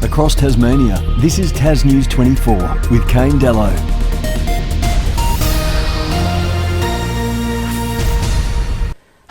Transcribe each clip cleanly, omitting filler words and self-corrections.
Across Tasmania, this is Tas News 24 with Kane Dello.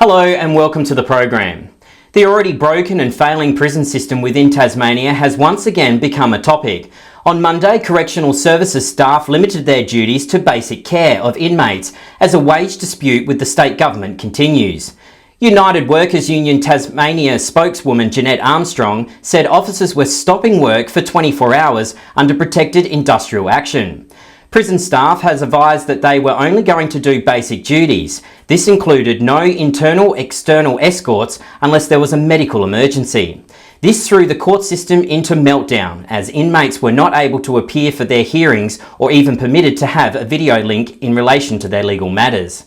Hello and welcome to the program. The already broken and failing prison system within Tasmania has once again become a topic. On Monday, Correctional Services staff limited their duties to basic care of inmates as a wage dispute with the state government continues. United Workers Union Tasmania spokeswoman Jeanette Armstrong said officers were stopping work for 24 hours under protected industrial action. Prison staff has advised that they were only going to do basic duties. This included no internal-external escorts unless there was a medical emergency. This threw the court system into meltdown as inmates were not able to appear for their hearings or even permitted to have a video link in relation to their legal matters.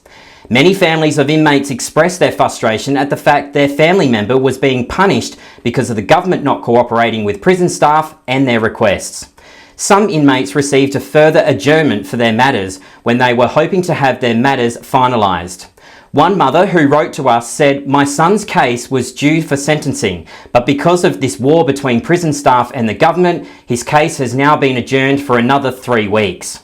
Many families of inmates expressed their frustration at the fact their family member was being punished because of the government not cooperating with prison staff and their requests. Some inmates received a further adjournment for their matters when they were hoping to have their matters finalised. One mother who wrote to us said, "My son's case was due for sentencing, but because of this war between prison staff and the government, his case has now been adjourned for another 3 weeks."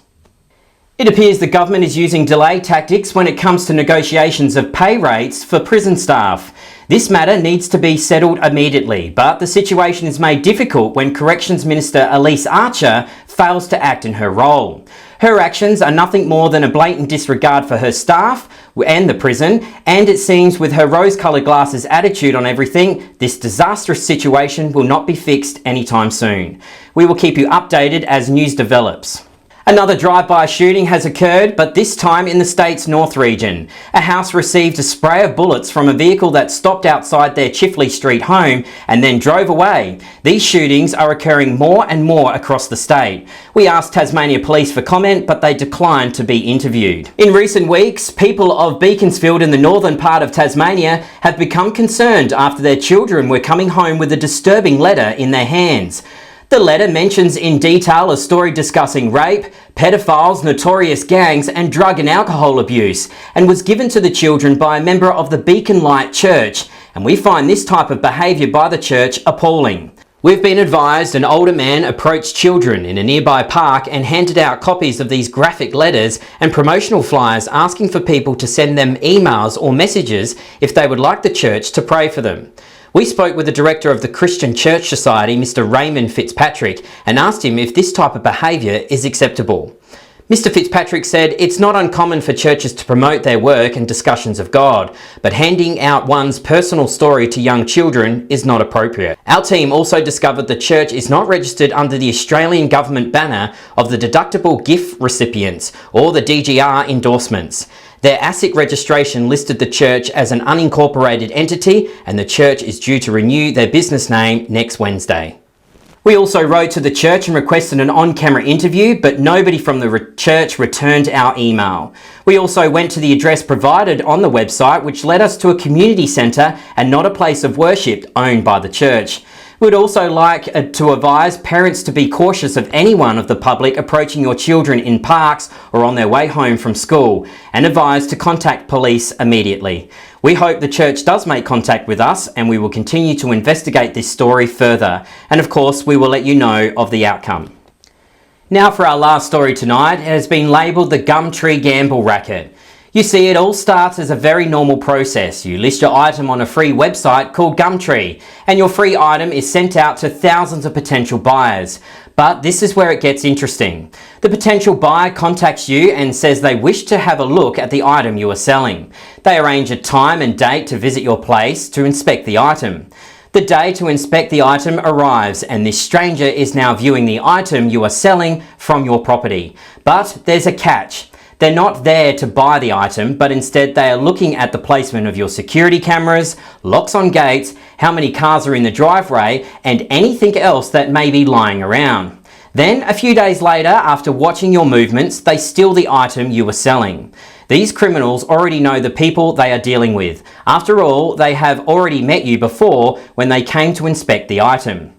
It appears the government is using delay tactics when it comes to negotiations of pay rates for prison staff. This matter needs to be settled immediately, but the situation is made difficult when Corrections Minister Elise Archer fails to act in her role. Her actions are nothing more than a blatant disregard for her staff and the prison, and it seems with her rose-coloured glasses attitude on everything, this disastrous situation will not be fixed anytime soon. We will keep you updated as news develops. Another drive-by shooting has occurred, but this time in the state's north region. A house received a spray of bullets from a vehicle that stopped outside their Chifley Street home and then drove away. These shootings are occurring more and more across the state. We asked Tasmania Police for comment, but they declined to be interviewed. In recent weeks, people of Beaconsfield in the northern part of Tasmania have become concerned after their children were coming home with a disturbing letter in their hands. The letter mentions in detail a story discussing rape, pedophiles, notorious gangs and drug and alcohol abuse, and was given to the children by a member of the Beacon Light Church, and we find this type of behaviour by the church appalling. We've been advised an older man approached children in a nearby park and handed out copies of these graphic letters and promotional flyers asking for people to send them emails or messages if they would like the church to pray for them. We spoke with the director of the Christian Church Society, Mr. Raymond Fitzpatrick, and asked him if this type of behaviour is acceptable. Mr. Fitzpatrick said it's not uncommon for churches to promote their work and discussions of God, but handing out one's personal story to young children is not appropriate. Our team also discovered the church is not registered under the Australian government banner of the deductible gift recipients or the DGR endorsements. Their ASIC registration listed the church as an unincorporated entity, and the church is due to renew their business name next Wednesday. We also wrote to the church and requested an on-camera interview, but nobody from the church returned our email. We also went to the address provided on the website, which led us to a community centre and not a place of worship owned by the church. We'd also like to advise parents to be cautious of anyone of the public approaching your children in parks or on their way home from school, and advise to contact police immediately. We hope the church does make contact with us, and we will continue to investigate this story further, and of course we will let you know of the outcome. Now for our last story tonight. It has been labelled the Gumtree Gamble racket. You see, it all starts as a very normal process. You list your item on a free website called Gumtree, and your free item is sent out to thousands of potential buyers. But this is where it gets interesting. The potential buyer contacts you and says they wish to have a look at the item you are selling. They arrange a time and date to visit your place to inspect the item. The day to inspect the item arrives, and this stranger is now viewing the item you are selling from your property. But there's a catch. They're not there to buy the item, but instead they are looking at the placement of your security cameras, locks on gates, how many cars are in the driveway, and anything else that may be lying around. Then, a few days later, after watching your movements, they steal the item you were selling. These criminals already know the people they are dealing with. After all, they have already met you before when they came to inspect the item.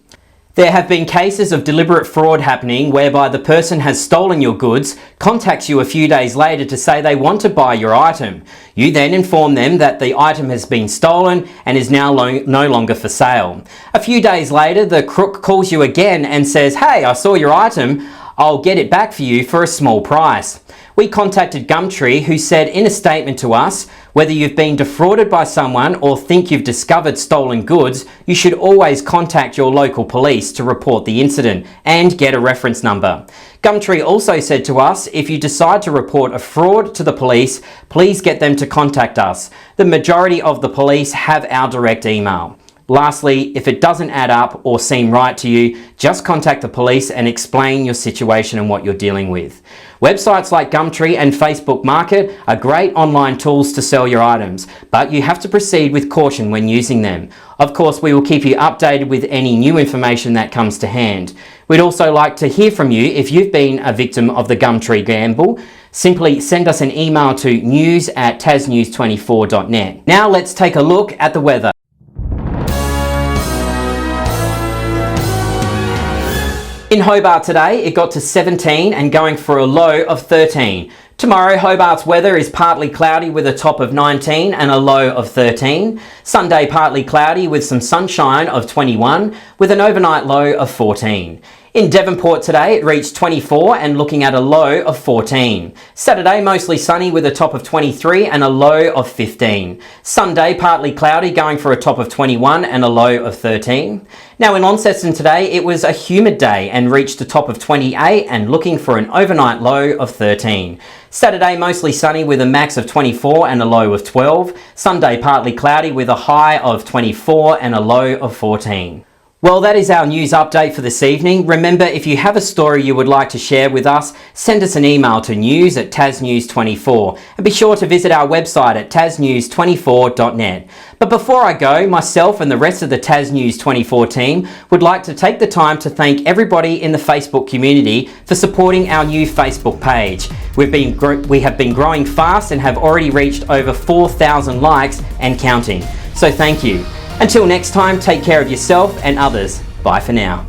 There have been cases of deliberate fraud happening whereby the person has stolen your goods, contacts you a few days later to say they want to buy your item. You then inform them that the item has been stolen and is now no longer for sale. A few days later, the crook calls you again and says, "Hey, I saw your item. I'll get it back for you for a small price." We contacted Gumtree, who said in a statement to us, whether you've been defrauded by someone or think you've discovered stolen goods, you should always contact your local police to report the incident and get a reference number. Gumtree also said to us, if you decide to report a fraud to the police, please get them to contact us. The majority of the police have our direct email. Lastly, if it doesn't add up or seem right to you, just contact the police and explain your situation and what you're dealing with. Websites like Gumtree and Facebook Market are great online tools to sell your items, but you have to proceed with caution when using them. Of course, we will keep you updated with any new information that comes to hand. We'd also like to hear from you if you've been a victim of the Gumtree Gamble. Simply send us an email to news@tasnews24.net. Now let's take a look at the weather. In Hobart today, it got to 17 and going for a low of 13. Tomorrow, Hobart's weather is partly cloudy with a top of 19 and a low of 13. Sunday, partly cloudy with some sunshine of 21 with an overnight low of 14. In Devonport today, it reached 24 and looking at a low of 14. Saturday, mostly sunny with a top of 23 and a low of 15. Sunday, partly cloudy going for a top of 21 and a low of 13. Now in Launceston today, it was a humid day and reached a top of 28 and looking for an overnight low of 13. Saturday, mostly sunny with a max of 24 and a low of 12. Sunday, partly cloudy with a high of 24 and a low of 14. Well, that is our news update for this evening. Remember, if you have a story you would like to share with us, send us an email to news@tasnews24 and be sure to visit our website at tasnews24.net. But before I go, myself and the rest of the Tas News 24 team would like to take the time to thank everybody in the Facebook community for supporting our new Facebook page. We have been growing fast and have already reached over 4,000 likes and counting. So thank you. Until next time, take care of yourself and others. Bye for now.